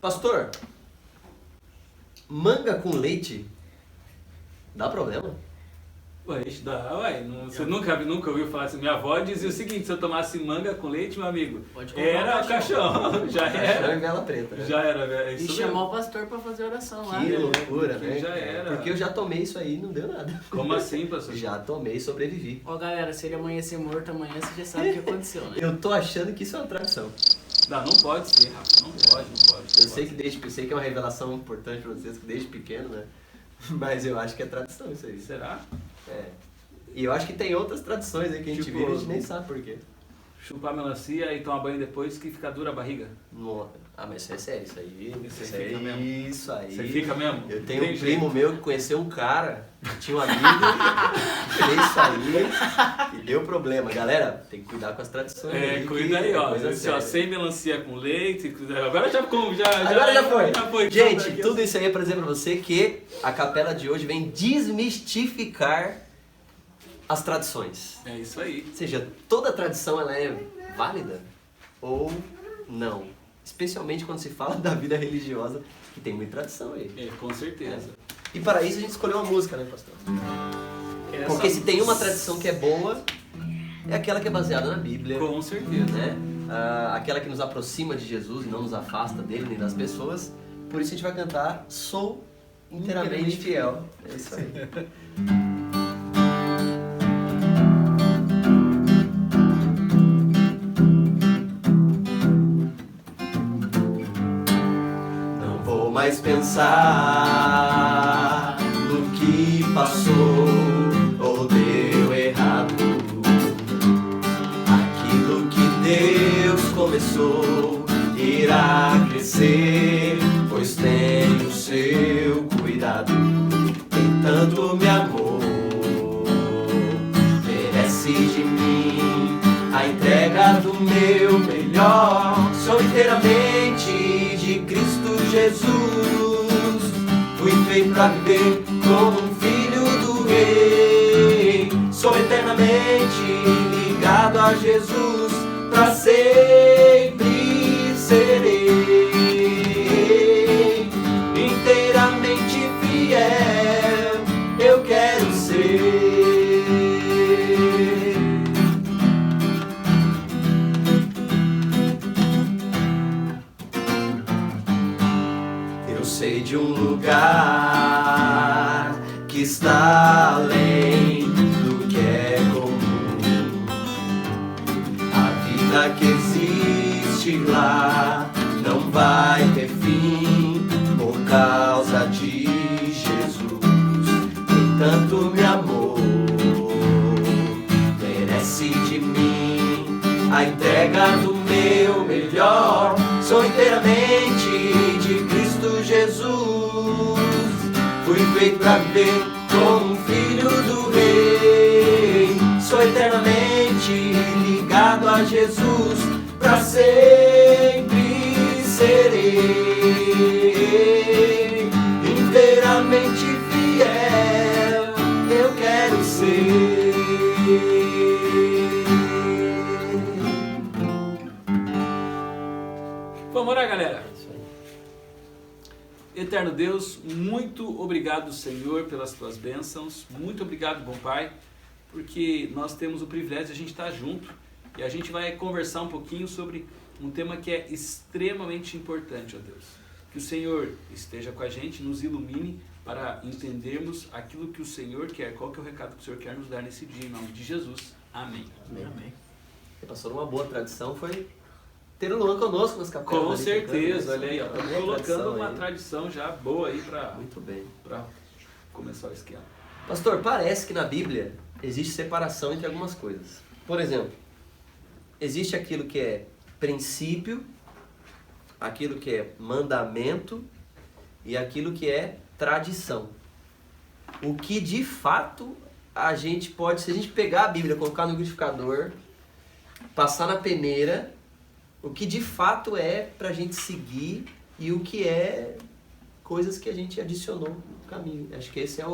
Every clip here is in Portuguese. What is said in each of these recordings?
Pastor, manga com leite dá problema? Ué, isso dá, ué. Você nunca ouviu falar assim? Minha avó dizia o seguinte: se eu tomasse manga com leite, meu amigo, era o caixão. Já era. Caixão e vela preta. Né? Já era, velho. E chamar o pastor pra fazer oração lá. Que loucura, né? Já era. Porque eu já tomei isso aí e não deu nada. Como assim, pastor? Já tomei e sobrevivi. Ó, galera, se ele amanhecer morto amanhã, você já sabe o que aconteceu, né? Eu tô achando que isso é uma tradição. Não pode ser, Rafa. Não pode. Eu sei que é uma revelação importante pra vocês, que desde pequeno, né? Mas eu acho que é tradição isso aí. Será? É. E eu acho que tem outras tradições aí que a gente Tipo, vira e a gente nem sabe por quê. Chupar melancia e tomar banho depois que fica dura a barriga. Ah, mas isso é sério, isso aí. Você fica mesmo? Isso aí. Você fica mesmo? Eu tenho Tem um primo jeito. meu que conheceu um cara, que tinha um amigo, que fez isso aí e deu problema. Galera, tem que cuidar com as tradições. Cuida aí, ó. coisa Esse, ó. séria. Sem melancia com leite. Agora já Agora já foi. Gente, Aqui, tudo isso aí é pra dizer pra você que a capela de hoje vem desmistificar as tradições. É isso aí. Ou seja, toda tradição ela é válida ou não. Especialmente quando se fala da vida religiosa, que tem muita tradição aí. É, com certeza. E para isso a gente escolheu uma música, né, pastor? Porque se tem uma tradição que é boa, é aquela que é baseada na Bíblia. Com certeza. Né? Aquela que nos aproxima de Jesus e não nos afasta dele nem das pessoas. Por isso a gente vai cantar Sou Inteiramente Fiel. É isso aí. Não vou mais pensar no que passou ou deu errado. Aquilo que Deus começou irá crescer, pois tem o seu cuidado. Quem tanto me amou merece de mim a entrega do meu melhor. Sou inteiramente de Cristo Jesus. Fui feito pra viver como um filho do Rei. Sou eternamente ligado a Jesus. Pra sempre serei inteiramente fiel. Eu quero ser. Eu sei de um lugar que está além do que é comum. A vida que existe lá não vai ter fim por causa de Jesus. Quem tanto me amou merece de mim a entrega do meu melhor. Sou inteiramente de Cristo Jesus. Fui feito pra viver como um filho do Rei. Sou eternamente ligado a Jesus. Pra sempre serei inteiramente fiel. Eu quero ser. Vamos orar, galera. Eterno Deus, muito obrigado, Senhor, pelas tuas bênçãos. Muito obrigado, bom Pai, porque nós temos o privilégio de a gente estar junto e a gente vai conversar um pouquinho sobre um tema que é extremamente importante, ó Deus. Que o Senhor esteja com a gente, nos ilumine para entendermos aquilo que o Senhor quer, qual que é o recado que o Senhor quer nos dar nesse dia, em nome de Jesus. Amém. Amém. E passou uma boa tradição, foi ter o Luan conosco nas capelas. Com ali, certeza, tocando, olha aí, ó, também é colocando tradição uma aí. tradição já boa aí Muito bem. para começar o esquema. Pastor, parece que na Bíblia existe separação entre algumas coisas. Por exemplo, existe aquilo que é princípio, aquilo que é mandamento e aquilo que é tradição. O que de fato a gente pode, se a gente pegar a Bíblia, colocar no liquidificador, passar na peneira, o que de fato é pra gente seguir e o que é coisas que a gente adicionou no caminho. Acho que esse é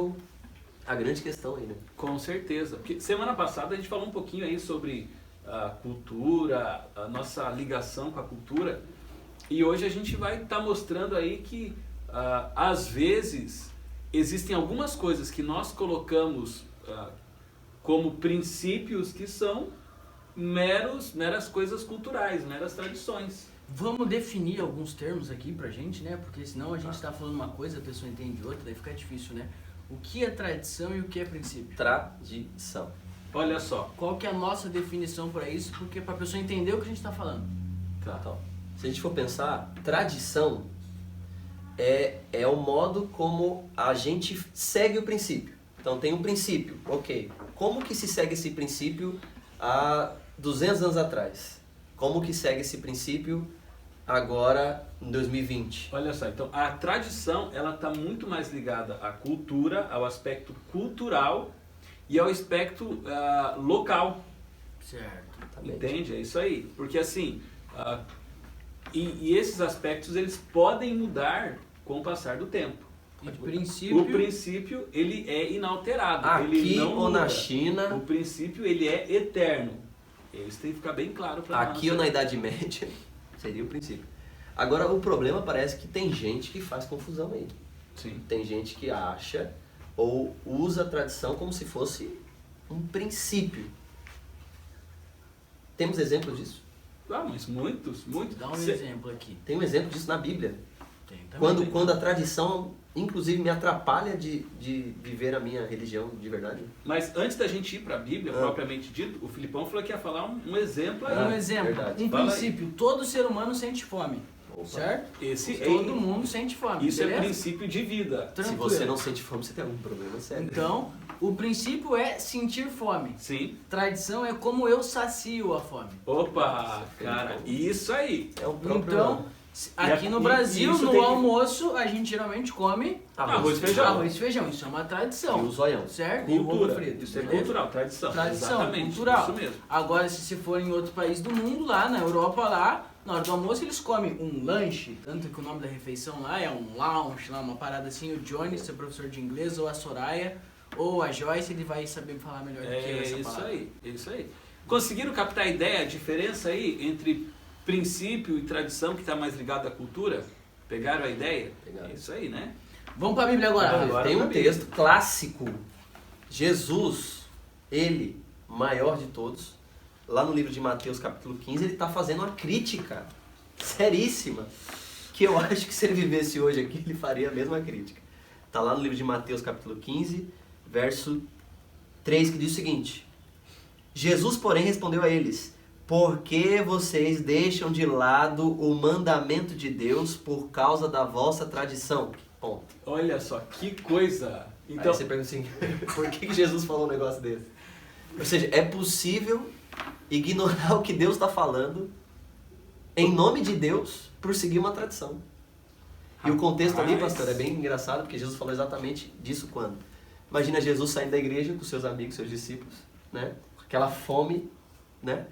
a grande questão aí, né? Com certeza. Porque semana passada a gente falou um pouquinho aí sobre a cultura, a nossa ligação com a cultura. E hoje a gente vai estar mostrando aí que, às vezes, existem algumas coisas que nós colocamos como princípios que são meras coisas culturais, meras tradições. Vamos definir alguns termos aqui pra gente, né? Porque senão a gente tá falando uma coisa, a pessoa entende outra, daí fica difícil, né? O que é tradição e o que é princípio? Tradição. Olha só. Qual que é a nossa definição para isso? Porque pra pessoa entender o que a gente tá falando. Tá. Então, se a gente for pensar, tradição é o modo como a gente segue o princípio. Então tem um princípio, ok. Como que se segue esse princípio há 200 anos atrás? Como que segue esse princípio agora em 2020? Olha só, então a tradição ela está muito mais ligada à cultura, ao aspecto cultural e ao aspecto local. Certo. Entende? É isso aí. Porque assim, e esses aspectos eles podem mudar com o passar do tempo. E princípio... O princípio ele é inalterado. Ele Aqui não ou muda. na China, O princípio ele é eterno. Isso tem que ficar bem claro para nós. aqui ou na Idade Média, seria o princípio. Agora o problema parece que tem gente que faz confusão aí. Sim. Tem gente que acha ou usa a tradição como se fosse um princípio. Temos exemplos disso? Mas muitos. Dá um exemplo aqui. Tem um exemplo disso na Bíblia. Tem também. Quando a tradição, inclusive, me atrapalha de viver a minha religião de verdade. Mas antes da gente ir para a Bíblia, propriamente dito, o Filipão falou que ia falar um exemplo aí. Um exemplo, verdade. um Fala aí. princípio, todo ser humano sente fome, Opa. certo? Todo mundo sente fome, Isso é beleza? princípio de vida. Tranquilo. Se você não sente fome, você tem algum problema sério. Então, o princípio é sentir fome. Sim. Tradição é como eu sacio a fome. Opa, Nossa, cara, Filipão. isso aí. É o próprio Então, aqui no Brasil, isso no tem que- almoço, a gente geralmente come Arroz e feijão. arroz e feijão. Isso é uma E tradição, o zoião. certo? E o ovo Cultura. frito, Isso é beleza? cultural, tradição. Tradição, Exatamente, cultural. Isso mesmo. Agora, se você for em outro país do mundo, lá na Europa, lá, na hora do almoço, eles comem um lanche, tanto que o nome da refeição lá é um lounge, lá, uma parada assim. O Johnny, seu professor de inglês, ou a Soraya, ou a Joyce, ele vai saber falar melhor do que eu É essa isso palavra. aí, é isso aí. Conseguiram captar a ideia, a diferença aí entre princípio e tradição que está mais ligado à cultura? Pegaram a ideia? Pegaram. É isso aí, né? Vamos pra Bíblia agora. Agora Tem um pra Bíblia. texto clássico. Jesus, ele, maior de todos, lá no livro de Mateus capítulo 15, ele está fazendo uma crítica seríssima, que eu acho que se ele vivesse hoje aqui, ele faria a mesma crítica. Está lá no livro de Mateus capítulo 15, verso 3, que diz o seguinte: Jesus, porém, respondeu a eles: por que vocês deixam de lado o mandamento de Deus por causa da vossa tradição? Ponto. Olha só, que coisa! Então, aí você pergunta assim, por que Jesus falou um negócio desse? Ou seja, é possível ignorar o que Deus está falando em nome de Deus por seguir uma tradição. E o contexto ali, pastor, é bem engraçado, porque Jesus falou exatamente disso quando? Imagina Jesus saindo da igreja com seus amigos, seus discípulos, né? Aquela fome, né?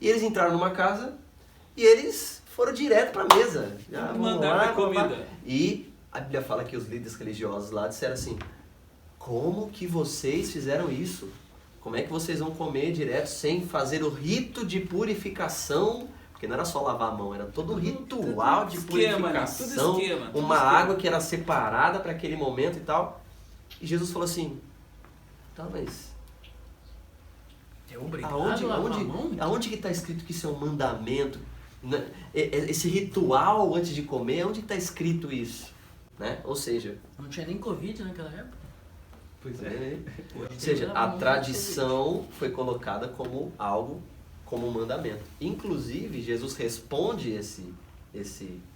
E eles entraram numa casa e eles foram direto para a mesa. Mandaram comida. E a Bíblia fala que os líderes religiosos lá disseram assim: como que vocês fizeram isso? Como é que vocês vão comer direto sem fazer o rito de purificação? Porque não era só lavar a mão, era todo um ritual de purificação, tudo esquema. uma água que era separada para aquele momento e tal. E Jesus falou assim: tá, mas É obrigado a lavar a mão? aonde que está escrito que isso é um mandamento? Esse ritual antes de comer, onde está escrito isso? Né? Ou seja, Não tinha nem Covid naquela época. Pois é. ou seja, a tradição foi colocada como algo, como um mandamento. Inclusive, Jesus responde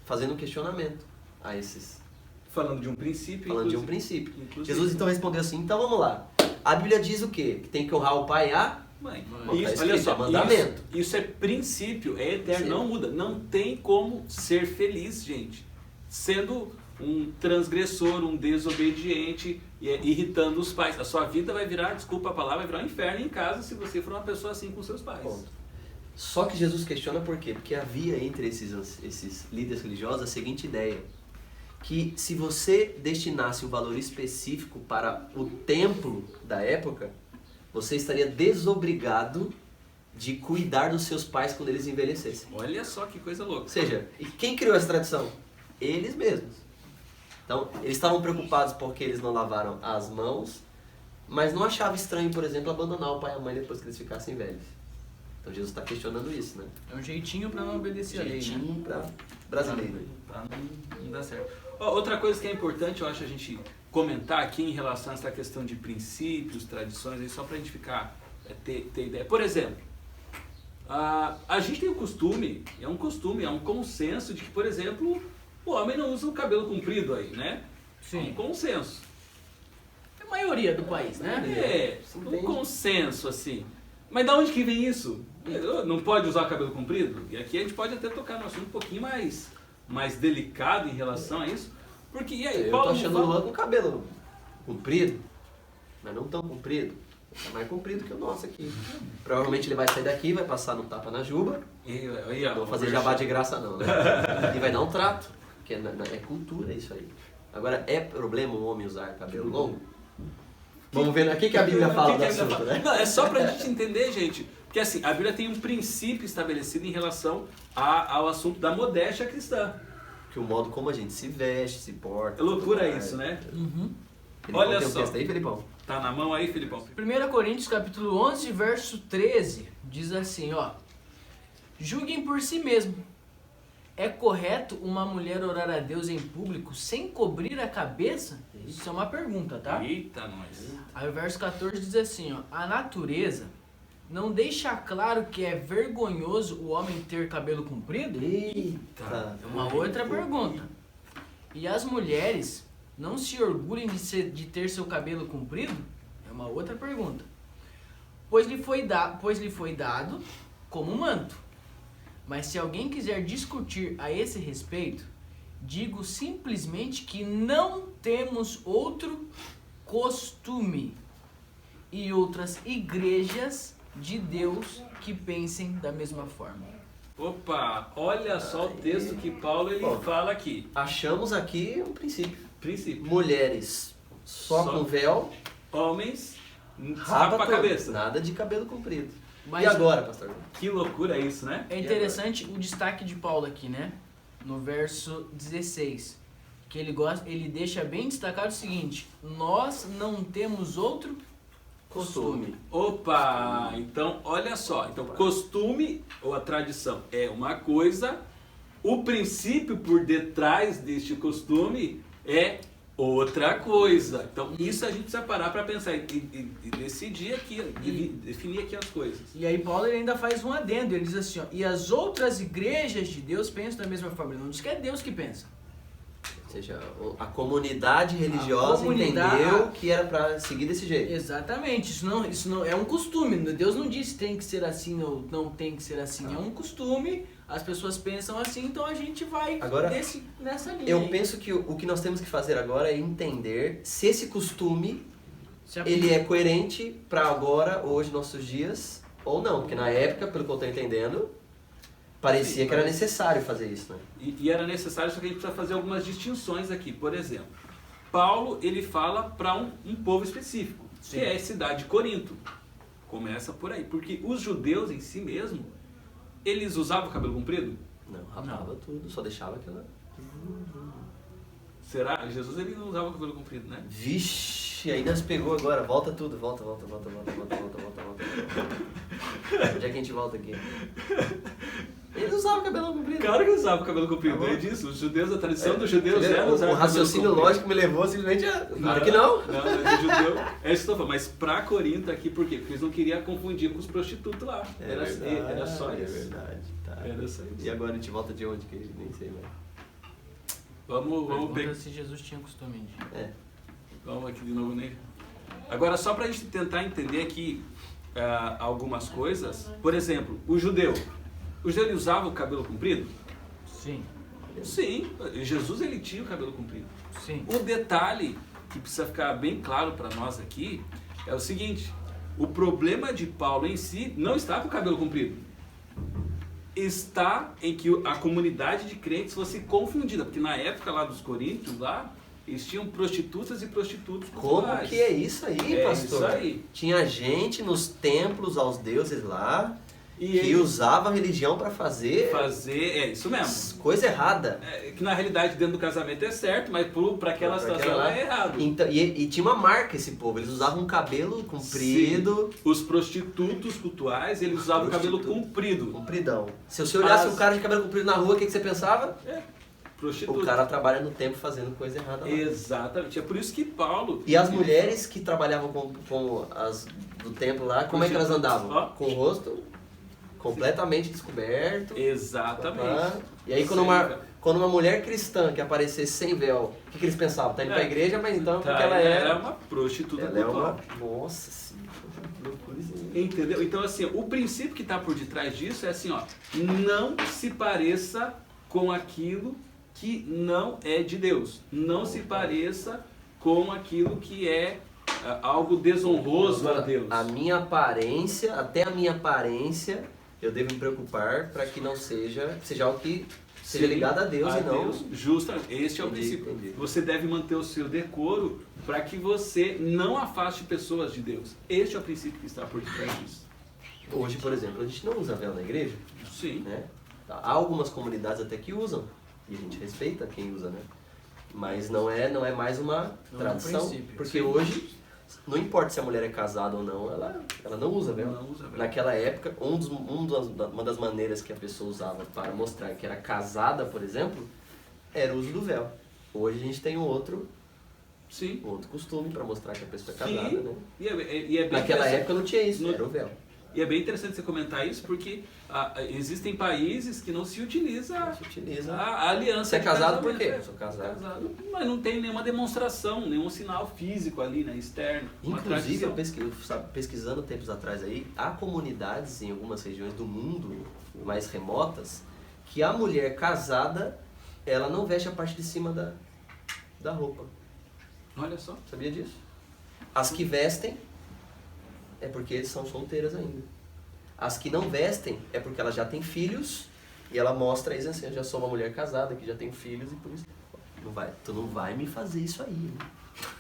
fazendo um questionamento a esses, Falando de um princípio. falando de um princípio. Inclusive. Jesus então respondeu assim: então vamos lá. A Bíblia diz o quê? Que tem que honrar o pai e a Mãe. Não, Isso, tá olha escrito, só, é mandamento. Isso é princípio, é eterno, Sim. não muda. Não tem como ser feliz, gente, sendo um transgressor, um desobediente, irritando os pais. A sua vida vai virar, desculpa a palavra, vai virar um inferno em casa se você for uma pessoa assim com seus pais. Ponto. Só que Jesus questiona por quê? Porque havia entre esses líderes religiosos a seguinte ideia: que se você destinasse um valor específico para o templo da época, você estaria desobrigado de cuidar dos seus pais quando eles envelhecessem. Olha só que coisa louca. Ou seja, e quem criou essa tradição? Eles mesmos. Então, eles estavam preocupados porque eles não lavaram as mãos, mas não achavam estranho, por exemplo, abandonar o pai e a mãe depois que eles ficassem velhos. Então, Jesus está questionando isso, né? É um jeitinho pra não obedecer a lei, né? Jeitinho pra brasileiro. Pra não dar certo. Ó, outra coisa que é importante, eu acho, a gente comentar aqui em relação a essa questão de princípios, tradições, aí, só pra gente ficar, ter ideia. Por exemplo, a gente tem o costume, é um consenso de que, por exemplo, o homem não usa o cabelo comprido aí, né? Sim. É um consenso. É a maioria do país, né? É, um consenso, assim. Mas da onde que vem isso? Não pode usar o cabelo comprido? E aqui a gente pode até tocar num assunto um pouquinho mais delicado em relação a isso. Porque, e aí, Eu tô achando o Luan com o cabelo comprido, mas não tão comprido. Tá mais comprido que o nosso aqui. Provavelmente ele vai sair daqui, vai passar no tapa na juba. Não vou fazer jabá de graça não, né? E vai dar um trato, porque é cultura isso aí. Agora, é problema um homem usar cabelo longo? Vamos ver aqui que a Bíblia fala do assunto, né? Não, é só pra gente entender, gente. Porque assim, a Bíblia tem um princípio estabelecido em relação ao assunto da modéstia cristã. Que o modo como a gente se veste, se porta... É loucura tudo mais. isso, né? Uhum. Felipão, Olha tem um só. texto aí, Felipão? Tá na mão aí, Filipão? 1 Coríntios capítulo 11, verso 13, diz assim, ó. Julguem por si mesmo. É correto uma mulher orar a Deus em público sem cobrir a cabeça? Isso é uma pergunta, tá? Eita, nós. Aí o verso 14 diz assim, ó. A natureza não deixa claro que é vergonhoso o homem ter cabelo comprido? Eita! É uma outra pergunta. E as mulheres não se orgulhem de ter seu cabelo comprido? É uma outra pergunta. Pois lhe foi dado como manto. Mas se alguém quiser discutir a esse respeito, digo simplesmente que não temos outro costume e outras igrejas de Deus que pensem da mesma forma. Opa, olha só o texto que Paulo ele Bom. fala aqui. Achamos aqui um princípio. Princípio. Mulheres só com véu, Homens, rapa rapa a todo. cabeça. Nada de cabelo comprido. Mas E agora, pastor? Que loucura isso, né? é interessante o destaque de Paulo aqui, né? No verso 16, que ele deixa bem destacado o seguinte: nós não temos outro costume. Opa, então olha só. Então, costume ou a tradição é uma coisa, o princípio por detrás deste costume é outra coisa. Então, isso a gente precisa parar para pensar e decidir aqui, definir aqui as coisas. E aí Paulo ele ainda faz um adendo, ele diz assim, ó, e as outras igrejas de Deus pensam da mesma forma. Ele não diz que é Deus que pensa. Ou seja, a comunidade religiosa comunidade- entendeu que era para seguir desse jeito. Exatamente, isso não é um costume. Deus não disse tem que ser assim ou não tem que ser assim. É um costume, as pessoas pensam assim, então a gente vai Agora, nessa linha. Eu aí. penso que o que nós temos que fazer agora é entender se esse costume Se a- ele é coerente para agora, hoje, nossos dias, ou não. Porque na época, pelo que eu estou entendendo, parecia Sim, que era parece. necessário fazer isso, né? E era necessário, só que a gente precisa fazer algumas distinções aqui. Por exemplo, Paulo ele fala para um povo específico, Sim. que é a cidade de Corinto. Começa por aí, porque os judeus em si mesmo, eles usavam cabelo comprido? Não, rapava tudo, só deixava aquela... Será? Jesus ele não usava cabelo comprido, né? Vixe, aí nós pegou agora, volta tudo, volta. Onde é que a gente volta aqui? Eles usavam cabelo comprido. Claro que usava cabelo comprido, Tá bom. é disso. Os judeus, a tradição dos judeus era usar O raciocínio cabelo lógico me levou simplesmente a... Claro que não. Não, mas o judeu, é isso que eu tô falando. Mas pra Corinto aqui, por quê? Porque eles não queriam confundir com os prostitutos lá. Era só É isso. verdade, tá. Era só isso. E agora a gente volta de onde que nem sei mais. Vamos Pergunta pegar. se Jesus tinha costume de... Vamos aqui de novo nele. Agora, só pra gente tentar entender aqui algumas coisas. Por exemplo, o judeu. O judeu ele usava o cabelo comprido? Sim, Sim. Jesus ele tinha o cabelo comprido. sim. O detalhe que precisa ficar bem claro para nós aqui é o seguinte: o problema de Paulo em si não está com o cabelo comprido. Está em que a comunidade de crentes fosse confundida, porque na época lá dos coríntios, lá, eles tinham prostitutas e prostitutos Como culturais. que é isso aí, É pastor? isso aí. Tinha gente nos templos aos deuses lá E que ele usava a religião para fazer isso mesmo. coisa errada. Que na realidade dentro do casamento é certo, mas para aquela Pra situação aquela lá. é errado. Então, e tinha uma marca esse povo, eles usavam um cabelo comprido, Os prostitutos cultuais, eles usavam o cabelo comprido. compridão. Se você olhasse As- um cara de cabelo comprido na rua, o que você pensava? Prostituto. O cara trabalha no tempo fazendo coisa errada lá. Exatamente. É por isso que Paulo... E as mulheres que trabalhavam com as do templo lá, como é que elas andavam? Ó. Com o rosto completamente descoberto. Exatamente. E aí quando uma mulher cristã que aparecesse sem véu, o que eles pensavam? Tá indo pra igreja, mas então porque ela era uma prostituta ela é uma... cultual. Nossa senhora, loucura isso. Entendeu? Então assim, o princípio que está por detrás disso é assim, ó, não se pareça com aquilo que não é de Deus. Não se pareça com aquilo que é algo desonroso a Deus. A minha aparência, até a minha aparência, eu devo me preocupar para que não seja algo que seja Sim, ligado a Deus e não... Deus, justamente, este é o Entendi, princípio. entendi. Você deve manter o seu decoro para que você não afaste pessoas de Deus. Este é o princípio que está por detrás disso. Hoje, por exemplo, a gente não usa véu na igreja, Sim. né? Há algumas comunidades até que usam, e a gente respeita quem usa, né? Mas não é mais uma Não é um tradição, princípio. porque Sim. hoje, não importa se a mulher é casada ou não, ela não usa véu. Não usa véu. Naquela época, uma das maneiras que a pessoa usava para mostrar que era casada, por exemplo, era o uso do véu. Hoje a gente tem um outro Sim. costume para mostrar que a pessoa é Sim. casada, né? E é bem Naquela interessante. época não tinha isso, No- era o véu. E é bem interessante você comentar isso, porque existem países que não se utiliza Se utiliza. a aliança. Você é de casado por casamento. quê? Sou casado. Mas não tem nenhuma demonstração, nenhum sinal físico ali, né, externo. uma Inclusive, tradição. pesquisando tempos atrás aí, há comunidades em algumas regiões do mundo mais remotas que a mulher casada, ela não veste a parte de cima da roupa. Olha só. Sabia disso? As que vestem é porque são solteiras ainda. As que não vestem é porque elas já têm filhos e ela mostra isso assim, eu já sou uma mulher casada que já tenho filhos e por isso tu não vai me fazer isso aí, né?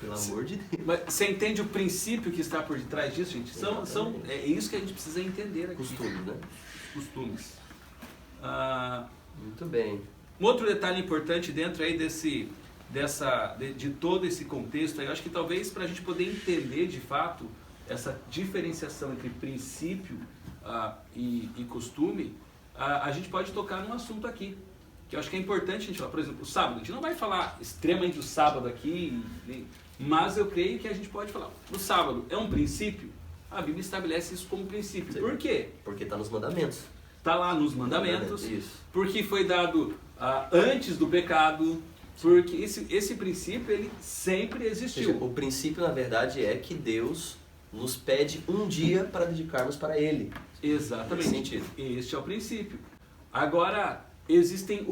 Pelo amor de Deus. Mas você entende o princípio que está por detrás disso, gente? Exatamente. É isso que a gente precisa entender aqui. Costumes, né? Costumes. Muito bem. Um outro detalhe importante dentro aí de todo esse contexto, aí, eu acho que talvez para a gente poder entender de fato essa diferenciação entre princípio e costume, a gente pode tocar num assunto aqui, que eu acho que é importante a gente falar. Por exemplo, o sábado. A gente não vai falar extremamente do sábado aqui, mas eu creio que a gente pode falar. O sábado é um princípio? A Bíblia estabelece isso como princípio. Sim. Por quê? Porque está nos mandamentos. Está lá nos mandamentos, Isso. porque foi dado antes do pecado, porque esse princípio ele sempre Ou seja, existiu. o princípio, na verdade, é que Deus nos pede um dia para dedicarmos para Ele. Exatamente. Nesse sentido. Este é o princípio. Agora, existem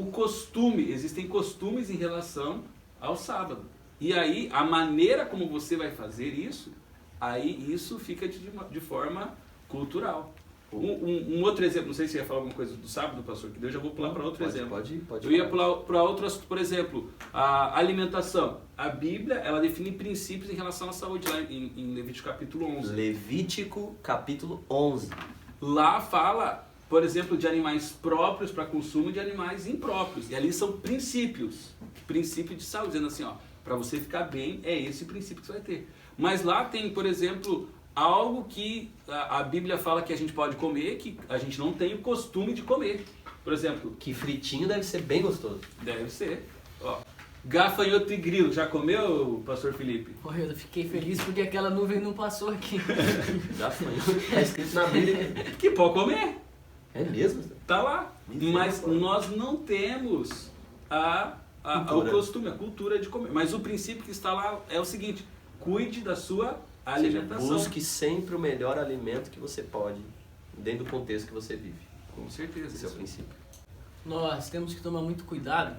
costumes em relação ao sábado. E aí, a maneira como você vai fazer isso, aí isso fica de forma cultural. Um outro exemplo, não sei se você ia falar alguma coisa do sábado, pastor, que eu já vou pular para outro exemplo. Pode Eu ia falar. pular para outro assunto, por exemplo, a alimentação. A Bíblia, ela define princípios em relação à saúde, lá em Levítico capítulo 11. Levítico capítulo 11. Lá fala, por exemplo, de animais próprios para consumo e de animais impróprios. E ali são princípios de saúde, dizendo assim, ó, para você ficar bem, é esse princípio que você vai ter. Mas lá tem, por exemplo, algo que a Bíblia fala que a gente pode comer, que a gente não tem o costume de comer. Por exemplo, Que fritinho deve ser bem gostoso. deve ser, ó, gafanhoto e grilo. Já comeu, pastor Felipe? Pô, eu fiquei feliz porque aquela nuvem não passou aqui. Já foi. Está escrito na Bíblia. Que pode comer. É mesmo? Tá lá. Mas Misericórdia. nós não temos o Cultura. costume, a cultura de comer. Mas o princípio que está lá é o seguinte: cuide da sua Ou seja, alimentação. busque sempre o melhor alimento que você pode, dentro do contexto que você vive. Com certeza. Esse é o princípio. Nós temos que tomar muito cuidado,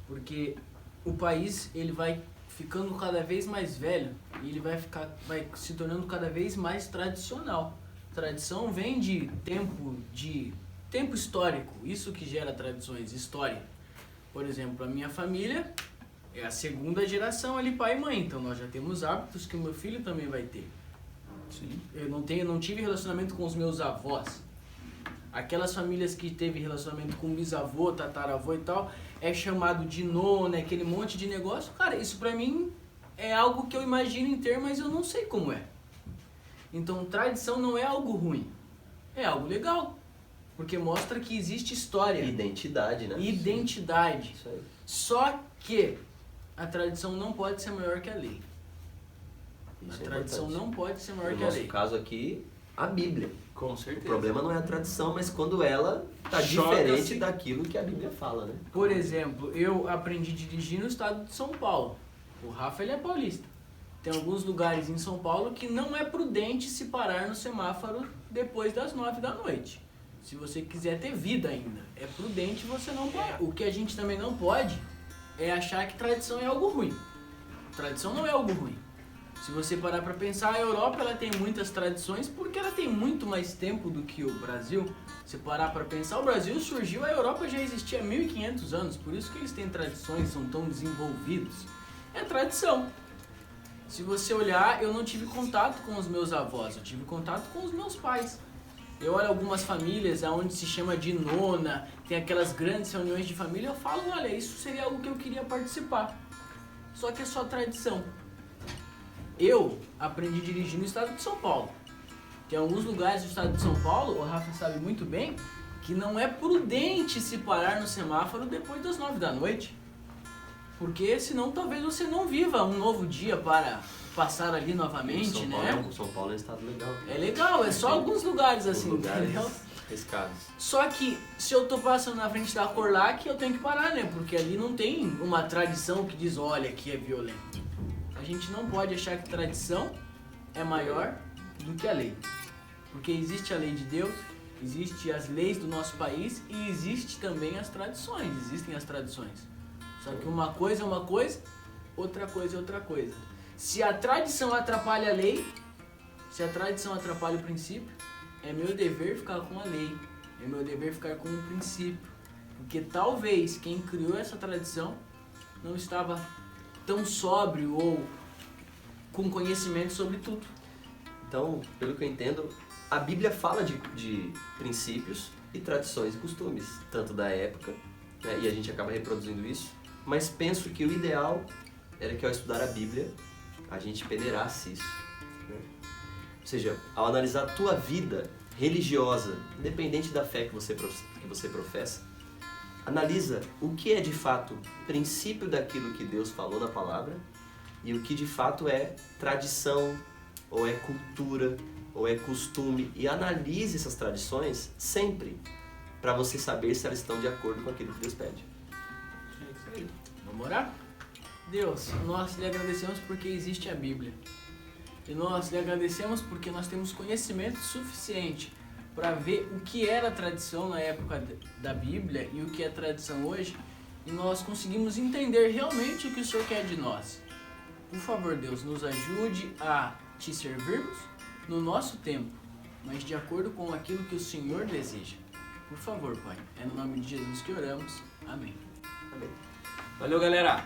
porque o país ele vai ficando cada vez mais velho e ele vai se tornando cada vez mais tradicional. Tradição vem de tempo histórico, isso que gera tradições, história. Por exemplo, a minha família é a segunda geração ali, pai e mãe, então nós já temos hábitos que o meu filho também vai ter. Sim. Eu não tive relacionamento com os meus avós. Aquelas famílias que teve relacionamento com bisavô, tataravô e tal, é chamado de nona, aquele monte de negócio. Cara, isso pra mim é algo que eu imagino em ter, mas eu não sei como é. Então, tradição não é algo ruim, é algo legal. Porque mostra que existe história. Identidade, né? Identidade. Isso aí. Só que a tradição não pode ser maior que a lei. Isso A é tradição importante. não pode ser maior No que a nosso lei. caso aqui, a Bíblia. Com O certeza. problema não é a tradição, mas quando ela está Choca-se. diferente daquilo que a Bíblia fala, né? Por exemplo, eu aprendi a dirigir no estado de São Paulo. O Rafa, ele é paulista. Tem alguns lugares em São Paulo que não é prudente se parar no semáforo depois das 9 da noite. Se você quiser ter vida ainda, é prudente você não parar. O que a gente também não pode é achar que tradição é algo ruim. Tradição não é algo ruim. Se você parar para pensar, a Europa ela tem muitas tradições porque ela tem muito mais tempo do que o Brasil. Se parar para pensar, o Brasil surgiu, a Europa já existia há 1500 anos, por isso que eles têm tradições, são tão desenvolvidos. É tradição. Se você olhar, eu não tive contato com os meus avós, eu tive contato com os meus pais. Eu olho algumas famílias onde se chama de nona, tem aquelas grandes reuniões de família, eu falo, olha, isso seria algo que eu queria participar. Só que é só tradição. Eu aprendi a dirigir no estado de São Paulo. Tem alguns lugares do estado de São Paulo, o Rafa sabe muito bem, que não é prudente se parar no semáforo depois das 9 da noite. Porque senão talvez você não viva um novo dia para passar ali novamente, São né? Paulo, São Paulo é um estado legal. É legal, é só alguns lugares assim, lugares entendeu? arriscados. Só que se eu tô passando na frente da Corlac, eu tenho que parar, né? Porque ali não tem uma tradição que diz, olha, aqui é violento. A gente não pode achar que tradição é maior do que a lei. Porque existe a lei de Deus, existe as leis do nosso país e existe também as tradições, existem as tradições. Só que uma coisa é uma coisa, outra coisa é outra coisa. Se a tradição atrapalha a lei, se a tradição atrapalha o princípio, é meu dever ficar com a lei, é meu dever ficar com o princípio. Porque talvez quem criou essa tradição não estava tão sóbrio ou com conhecimento sobre tudo. Então, pelo que eu entendo, a Bíblia fala de princípios e tradições e costumes, tanto da época, né, e a gente acaba reproduzindo isso, mas penso que o ideal era que ao estudar a Bíblia, a gente peneirasse isso. Né? Ou seja, ao analisar a tua vida religiosa, independente da fé que você professa, analisa o que é de fato princípio daquilo que Deus falou na palavra e o que de fato é tradição, ou é cultura, ou é costume, e analise essas tradições sempre para você saber se elas estão de acordo com aquilo que Deus pede. É isso aí. Vamos orar? Deus, nós lhe agradecemos porque existe a Bíblia. E nós lhe agradecemos porque nós temos conhecimento suficiente para ver o que era tradição na época da Bíblia e o que é tradição hoje. E nós conseguimos entender realmente o que o Senhor quer de nós. Por favor, Deus, nos ajude a te servirmos no nosso tempo, mas de acordo com aquilo que o Senhor deseja. Por favor, Pai. É no nome de Jesus que oramos. Amém. Amém. Valeu, galera!